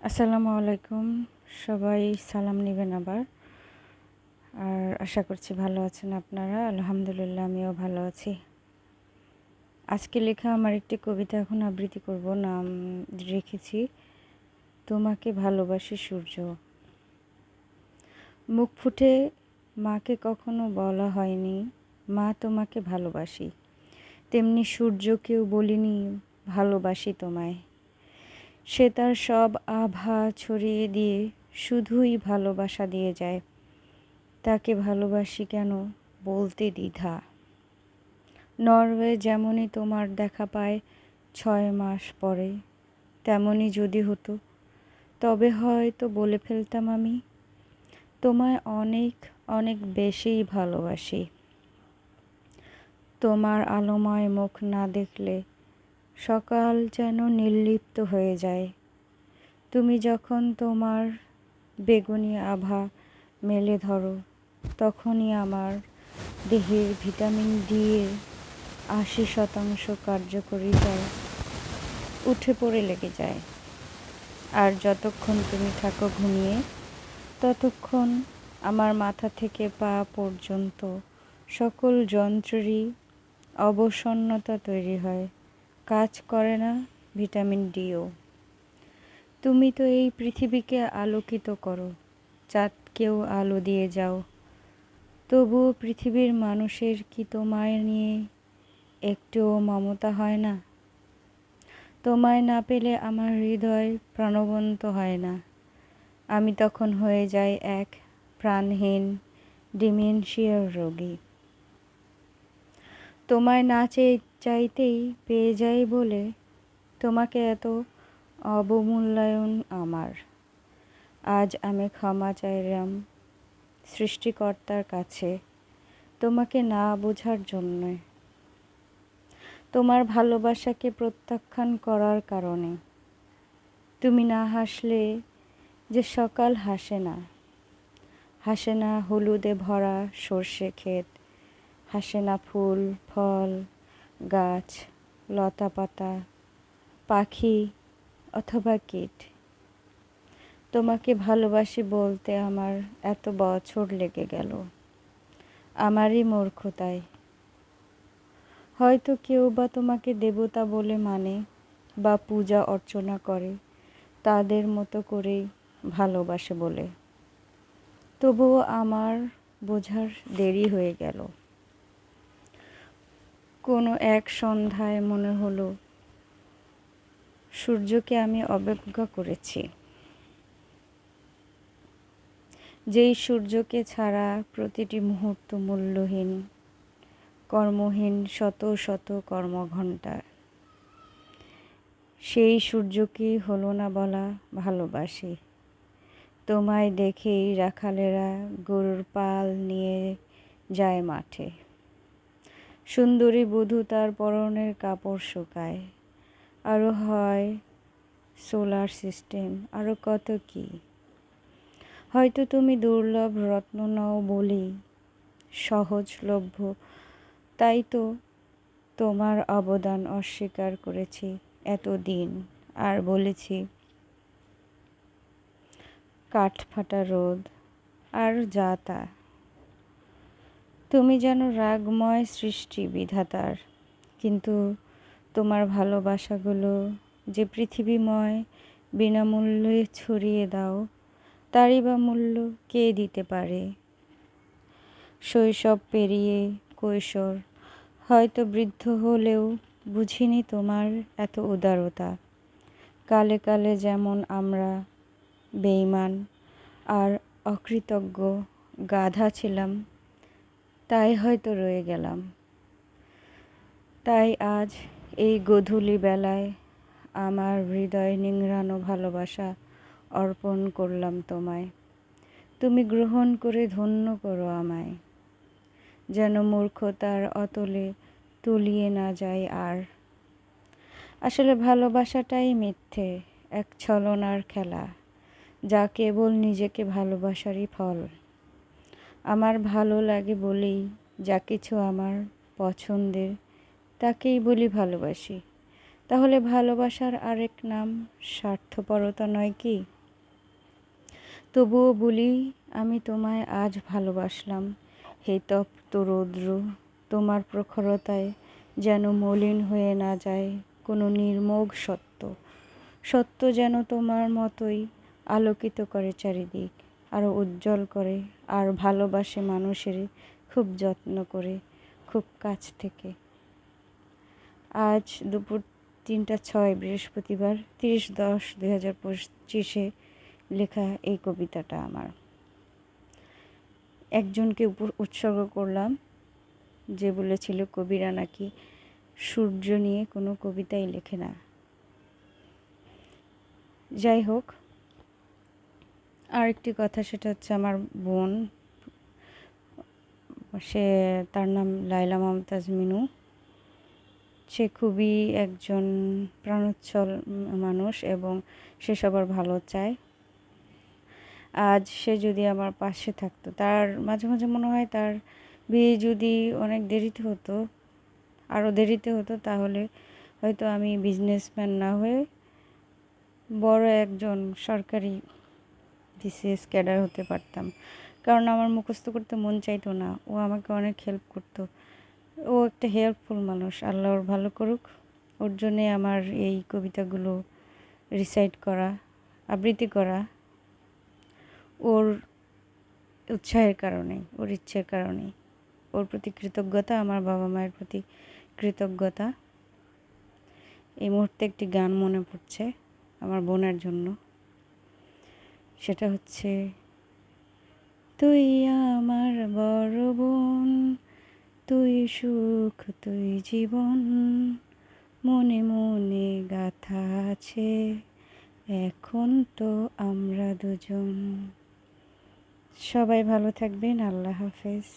আসসালামু আলাইকুম। সবাই সালাম নেবেন আবার। আর আশা করছি ভালো আছেন আপনারা। আলহামদুলিল্লাহ আমিও ভালো আছি। আজকে লেখা আমার একটি কবিতা এখন আবৃত্তি করব। নাম রেখেছি তোমাকে ভালোবাসি সূর্য। মুখ ফুটে মাকে কখনো বলা হয়নি মা তোমাকে ভালোবাসি, তেমনি সূর্যকেও বলিনি ভালোবাসি তোমায়। সে তার সব আভা ছড়িয়ে দিয়ে শুধুই ভালোবাসা দিয়ে যায়। তাকে ভালোবাসি কেন বলতে দ্বিধা। নরওয়ে যেমনই তোমার দেখা পায় 6 মাস পরে, তেমনই যদি হতো তবে হয়তো বলে ফেলতাম আমি তোমায় অনেক অনেক বেশিই ভালোবাসি। তোমার আলোময় মুখ না দেখলে সকাল যেন নির্লিপ্ত হয়ে যায়। তুমি যখন তোমার বেগুনি আভা মেলে ধরো, তখনই আমার দেহের ভিটামিন ডি এর 80% কার্যকারিতা উঠে পড়ে লেগে যায়। আর যতক্ষণ তুমি থাকো ঘুমিয়ে, ততক্ষণ আমার মাথা থেকে পা পর্যন্ত সকল যন্ত্রেরই অবসন্নতা তৈরি হয়। কাজ করে না ভিটামিন ডিও। তুমি তো এই পৃথিবীকে আলোকিত করো, চাঁদকেও আলো দিয়ে যাও। তবুও পৃথিবীর মানুষের কি তোমায় নিয়ে একটুও মমতা হয় না? তোমায় না পেলে আমার হৃদয় প্রাণবন্ত হয় না। আমি তখন হয়ে যাই এক প্রাণহীন ডিমেনশিয়ার রোগী। তোমায় না চাইতেই পেয়ে যাই বলে তোমাকে এত অবমূল্যায়ন আমার। আজ আমি ক্ষমা চাইলাম সৃষ্টিকর্তার কাছে তোমাকে না বোঝার জন্য, তোমার ভালোবাসাকে প্রত্যাখ্যান করার কারণে। তুমি না হাসলে যে সকাল হাসে না, হাসে না হলুদে ভরা সর্ষে ক্ষেত, হাসে না ফুল ফল গাছ লতা পাতা পাখি অথবা কীট। তোমাকে ভালোবাসি বলতে আমার এত বছর লেগে গেল আমারই মূর্খতায়। হয়তো কেউ বা তোমাকে দেবতা বলে মানে বা পূজা অর্চনা করে তাদের মতো করেই ভালোবাসে বলে। তবুও আমার বোঝার দেরি হয়ে গেল। কোনো এক সন্ধ্যায় মনে হলো সূর্যকে আমি অবজ্ঞা করেছি, যেই সূর্যকে ছাড়া প্রতিটি মুহূর্ত মূল্যহীন, কর্মহীন শত শত কর্মঘণ্টা। সেই সূর্যকেই হলো না বলা ভালোবাসি। তোমায় দেখেই রাখালেরা গরুর পাল নিয়ে যায় মাঠে। সুন্দরী বধূ তার পরনের কাপড় শুকায়। আরও হয় সোলার সিস্টেম, আরও কত কি। হয়তো তুমি দুর্লভ রত্ন নও বলেই সহজলভ্য, তাই তো তোমার অবদান অস্বীকার করেছি এতদিন। আর বলেছি কাঠফাটা রোদ আর যা তা। তুমি যেন রাগময় সৃষ্টি বিধাতার, কিন্তু তোমার ভালোবাসাগুলো যে পৃথিবীময় বিনামূল্যে ছড়িয়ে দাও, তারই বা মূল্য কে দিতে পারে? শৈশব পেরিয়ে কৈশোর, হয়তো বৃদ্ধ হলেও বুঝিনি তোমার এত উদারতা। কালে কালে যেমন আমরা বেঈমান আর অকৃতজ্ঞ গাধা ছিলাম, তাই হয়তো রয়ে গেলাম। তাই আজ এই গোধূলি বেলায় আমার হৃদয় নিংড়ানো ভালোবাসা অর্পণ করলাম তোমায়। তুমি গ্রহণ করে ধন্য করো আমায়, যেন মূর্খতার অতলে তলিয়ে না যায় আর। আসলে ভালোবাসাটাই মিথ্যে, এক ছলনার খেলা, যা কেবল নিজেকে ভালোবাসারই ফল। আমার ভালো লাগে বলেই যা কিছু আমার পছন্দের, তাকেই বলি ভালোবাসি। তাহলে ভালোবাসার আরেক নাম স্বার্থপরতা নয় কি? তবুও বলি, আমি তোমায় আজ ভালোবাসলাম। হে তপ্ত রৌদ্র, তোমার প্রখরতায় যেন মলিন হয়ে না যায় কোনো নির্মোগ সত্য। সত্য যেন তোমার মতোই আলোকিত করে চারিদিক, আরও উজ্জ্বল করে, আর ভালোবাসে মানুষের খুব যত্ন করে, খুব কাছ থেকে। আজ দুপুর 3টা 6 বৃহস্পতিবার 30/10/2025 লেখা এই কবিতাটা আমার একজনকে উৎসর্গ করলাম, যে বলেছিল কবিরা নাকি সূর্য নিয়ে কোনো কবিতাই লেখে না। যাই হোক, আরেকটি কথা, সেটা হচ্ছে আমার বোন, তার নাম লাইলা মমতাজ মিনু। সে খুবই একজন প্রাণোচ্ছল মানুষ এবং সে সবার ভালো চায়। আজ সে যদি আমার পাশে থাকতো, তার মাঝে মাঝে মনে হয় তার বিয়ে যদি অনেক দেরিতে হতো, আরও দেরিতে হতো, তাহলে হয়তো আমি বিজনেসম্যান না হয়ে বড় একজন সরকারি বিসিএস ক্যাডার হতে পারতাম। কারণ আমার মুখস্থ করতে মন চাইতো না, ও আমাকে অনেক হেল্প করতো। ও একটা হেল্পফুল মানুষ, আল্লাহ ওর ভালো করুক। ওর জন্যে আমার এই কবিতাগুলো রিসাইট করা, আবৃত্তি করা, ওর উৎসাহের কারণে, ওর ইচ্ছের কারণে। ওর প্রতি কৃতজ্ঞতা, আমার বাবা মায়ের প্রতি কৃতজ্ঞতা। এই মুহূর্তে একটি গান মনে পড়ছে আমার বোনের জন্য, সেটা হচ্ছে, তুই আমার বড় বোন, তুই সুখ তুই জীবন, মনে মনে গাথা আছে এখন তো আমরা দুজন। সবাই ভালো থাকবেন, আল্লাহ হাফেজ।